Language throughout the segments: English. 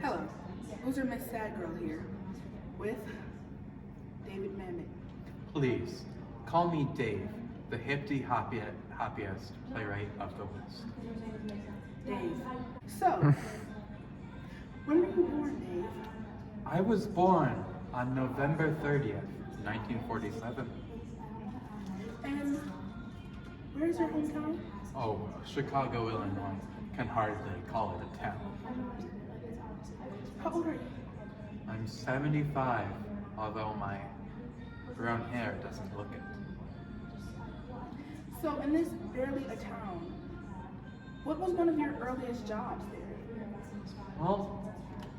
Hello, loser Miss Sad Girl here with David Mamet. Please, call me Dave, the happiest playwright of the list. Dave. So, when were you born, Dave? I was born on November 30th, 1947. And where's your hometown? Oh, Chicago, Illinois. Can hardly call it a town. How old are you? I'm 75, although my brown hair doesn't look it. So, in this barely a town, what was one of your earliest jobs there? Well,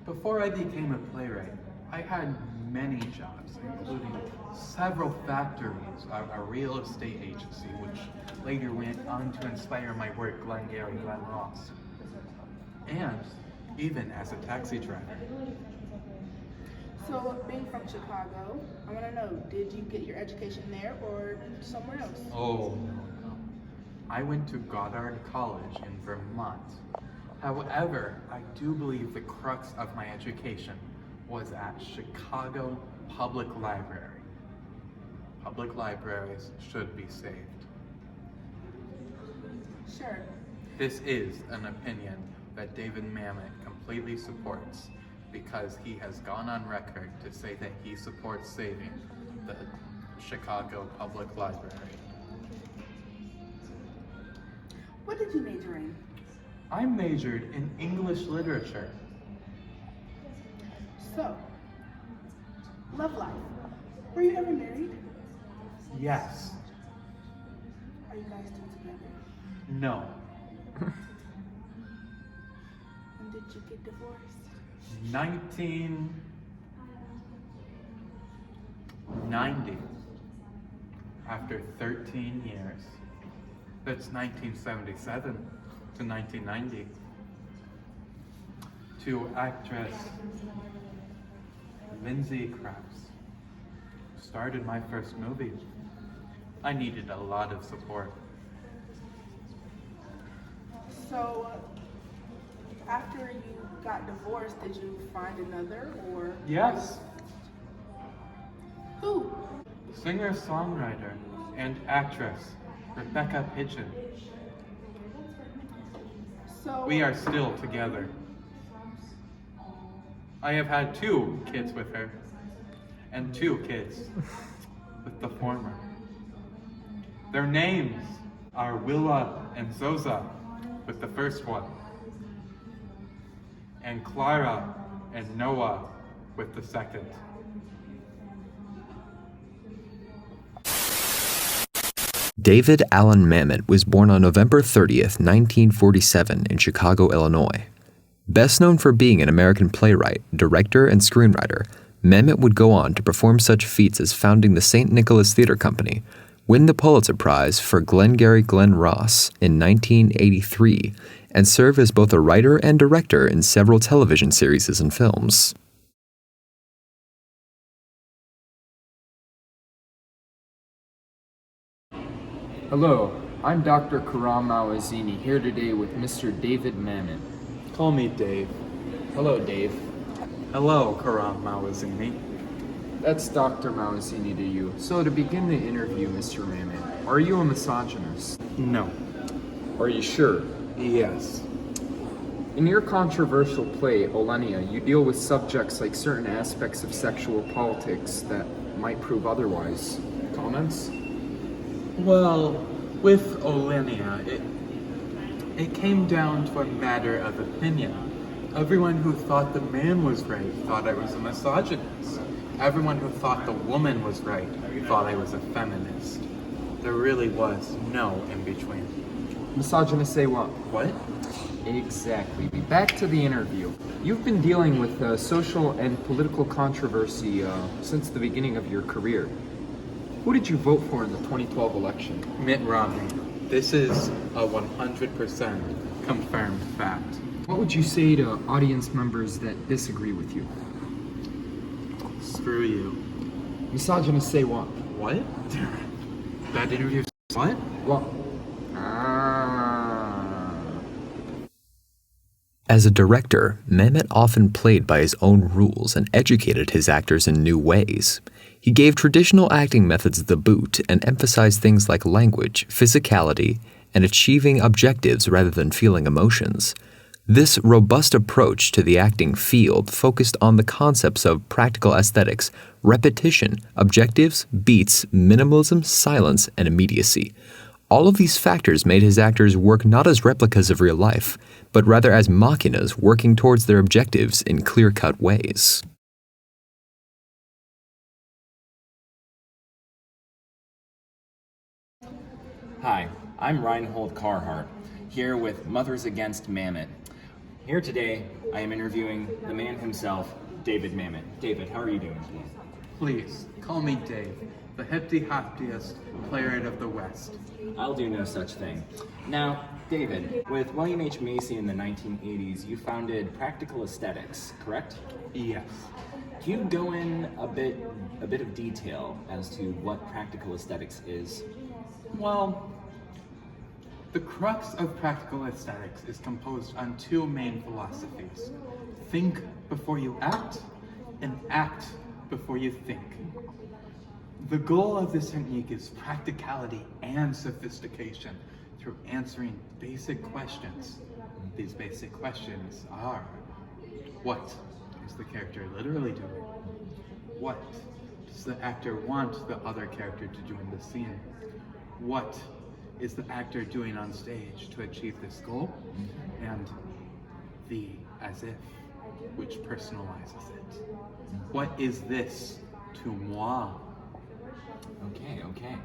before I became a playwright, I had many jobs, including several factories, a real estate agency, which later went on to inspire my work, Glengarry Glen Ross, and even as a taxi driver. So, being from Chicago, I want to know, did you get your education there or somewhere else? Oh, no. I went to Goddard College in Vermont. However, I do believe the crux of my education was at Chicago Public Library. Public libraries should be saved. Sure. This is an opinion that David Mamet completely supports because he has gone on record to say that he supports saving the Chicago Public Library. What did you major in? I majored in English literature. So, love life. Were you ever married? Yes. Are you guys still together? No. And did you get divorced? 1990. After 13 years. That's 1977 to 1990. To actress Lindsay Krabs. Started my first movie. I needed a lot of support. So, after you got divorced, did you find another or? Yes. Who? Singer-songwriter and actress Rebecca Pigeon. So, We are still together. I have had 2 kids with her, and 2 kids with the former. Their names are Willa and Zoza with the first one, and Clara and Noah with the second. David Allen Mamet was born on November 30th, 1947 in Chicago, Illinois. Best known for being an American playwright, director, and screenwriter, Mamet would go on to perform such feats as founding the St. Nicholas Theater Company, win the Pulitzer Prize for Glengarry Glen Ross in 1983, and serve as both a writer and director in several television series and films. Hello, I'm Dr. Karam Mawazini here today with Mr. David Mamet. Call me Dave. Hello, Dave. Hello, Karam Mawazini. That's Dr. Mawazini to you. So to begin the interview, Mr. Mamet, are you a misogynist? No. Are you sure? Yes. In your controversial play, Olenia, you deal with subjects like certain aspects of sexual politics that might prove otherwise. Comments? Well, with Olenia, it came down to a matter of opinion. Everyone who thought the man was right thought I was a misogynist. Everyone who thought the woman was right thought I was a feminist. There really was no in between. Misogynist say what? What? Exactly. Back to the interview. You've been dealing with social and political controversy since the beginning of your career. Who did you vote for in the 2012 election? Mitt Romney. This is a 100% confirmed fact. What would you say to audience members that disagree with you? Screw you. Misogynists say what? What? That interview. What? What? As a director, Mamet often played by his own rules and educated his actors in new ways. He gave traditional acting methods the boot and emphasized things like language, physicality, and achieving objectives rather than feeling emotions. This robust approach to the acting field focused on the concepts of practical aesthetics, repetition, objectives, beats, minimalism, silence, and immediacy. All of these factors made his actors work not as replicas of real life, but rather as machinas working towards their objectives in clear-cut ways. Hi, I'm Reinhold Carhart, here with Mothers Against Mamet. Here today, I am interviewing the man himself, David Mamet. David, how are you doing today? Please, call me Dave, the hippity-hoppiest playwright of the West. I'll do no such thing. Now, David, with William H. Macy in the 1980s, you founded Practical Aesthetics, correct? Yes. Can you go in a bit of detail as to what Practical Aesthetics is? Well, the crux of practical aesthetics is composed on two main philosophies. Think before you act, and act before you think. The goal of this technique is practicality and sophistication through answering basic questions. These basic questions are, what is the character literally doing? What does the actor want the other character to do in the scene? What is the actor doing on stage to achieve this goal? And the as if, which personalizes it. What is this to moi? Okay.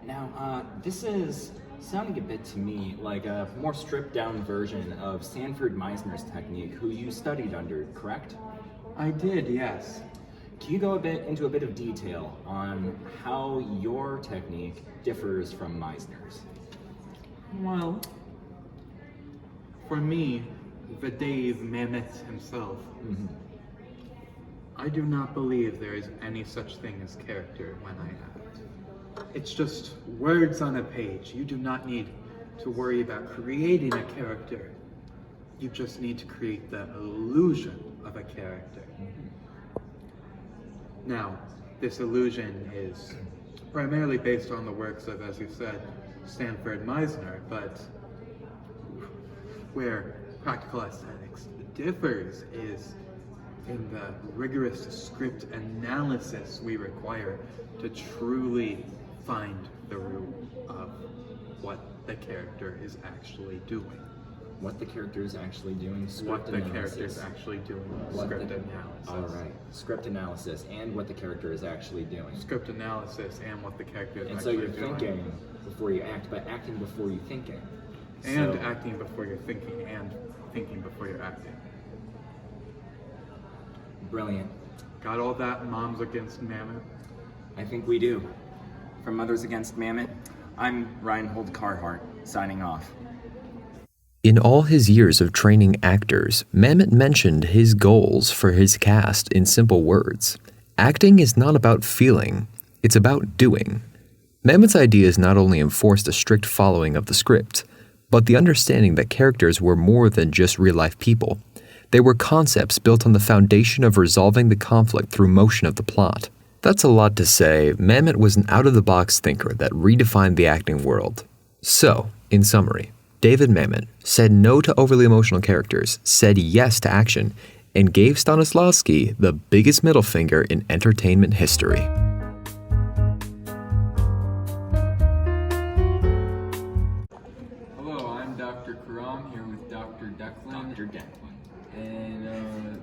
Now, this is sounding a bit to me like a more stripped down version of Sanford Meisner's technique, who you studied under, correct? I did, yes. Can you go into a bit of detail on how your technique differs from Meisner's? Well, for me, the Dave Mamet himself, I do not believe there is any such thing as character when I act. It's just words on a page. You do not need to worry about creating a character. You just need to create the illusion of a character. Now, this illusion is primarily based on the works of, as you said, Sanford Meisner, but where practical aesthetics differs is in the rigorous script analysis we require to truly find the root of what the character is actually doing. What the character is actually doing, script What the analysis. character is actually doing, script analysis. Alright, script analysis and what the character is actually doing. Script analysis and what the character is And so actually you're doing. thinking before you act, but acting before you thinking. And So- acting before you're thinking, and thinking before you're acting. Brilliant. Got all that, Moms Against Mamet? I think we do. From Mothers Against Mamet, I'm Reinhold Carhart, signing off. In all his years of training actors, Mamet mentioned his goals for his cast in simple words. Acting is not about feeling, it's about doing. Mamet's ideas not only enforced a strict following of the script, but the understanding that characters were more than just real-life people. They were concepts built on the foundation of resolving the conflict through motion of the plot. That's a lot to say. Mamet was an out-of-the-box thinker that redefined the acting world. So, in summary, David Mamet said no to overly emotional characters, said yes to action, and gave Stanislavski the biggest middle finger in entertainment history. Hello, I'm Dr. Karam here with Dr. Declan. Dr. Declan. And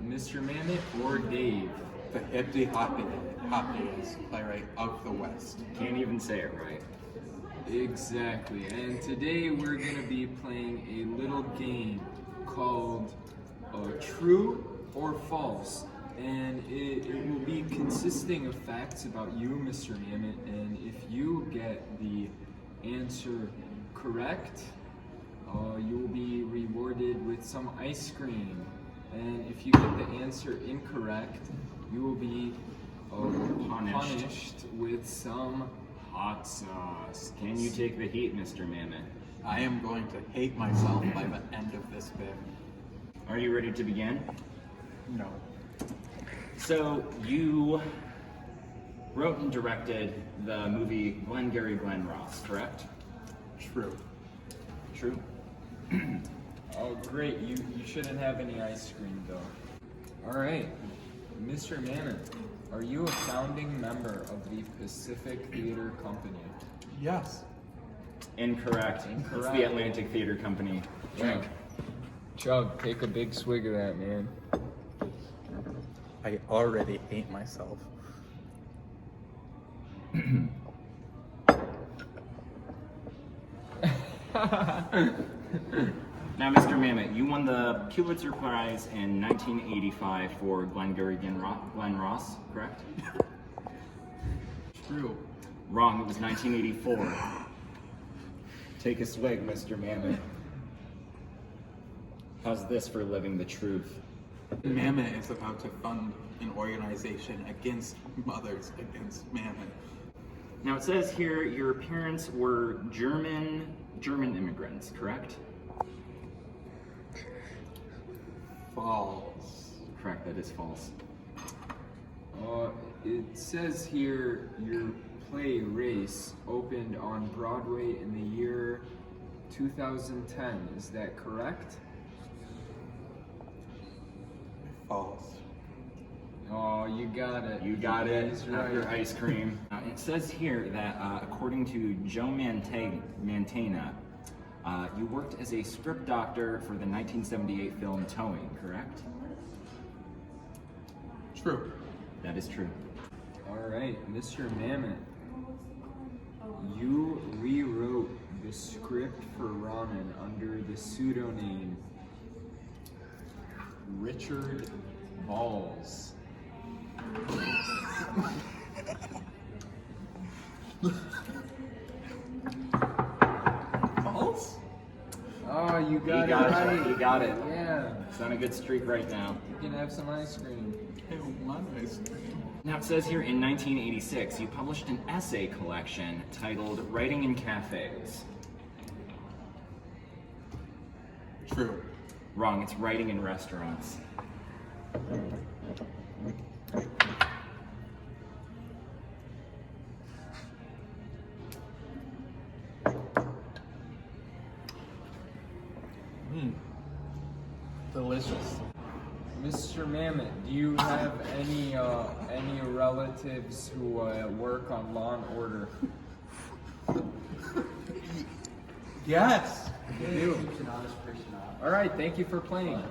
Mr. Mamet or Dave. The hippity-hoppiest playwright of the West. Can't even say it right. Exactly. And today we're going to be playing a little game called True or False. And it will be consisting of facts about you, Mr. Mamet. And if you get the answer correct, you will be rewarded with some ice cream. And if you get the answer incorrect, you will be punished with some hot sauce. Can you take the heat, Mr. Mamet? I am going to hate myself by the end of this bit. Are you ready to begin? No. So you wrote and directed the movie Glengarry Glen Ross, correct? True. True. Oh, great. You shouldn't have any ice cream, though. All right. Mr. Mamet, are you a founding member of the Pacific Theater Company? Yes. Incorrect. It's the Atlantic Theater Company. Drink. Chug, take a big swig of that, man. I already hate myself. Now, Mr. Mamet, you won the Pulitzer Prize in 1985 for Glengarry Glen Ross, correct? True. Wrong, it was 1984. Take a swig, Mr. Mamet. How's this for living the truth? Mamet is about to fund an organization against mothers against Mamet. Now it says here your parents were German immigrants, correct? False. Correct, that is false. It says here your play Race opened on Broadway in the year 2010. Is that correct? False. Oh, you got it. You got it. He's Have your right. ice cream. It says here that according to Joe Mantegna, you worked as a script doctor for the 1978 film Towing, correct? True. That is true. All right, Mr. Mamet, you rewrote the script for Ramen under the pseudonym Richard Balls. False? Oh, you got He it right. You got it. Yeah, It's on a good streak right now. you can have some ice cream. I want ice cream. Now it says here in 1986 you published an essay collection titled Writing in Cafes. True. Wrong, it's Writing in Restaurants. Delicious. Mr. Mamet, do you have any relatives who work on Law and Order? Yes. I do. All right, thank you for playing.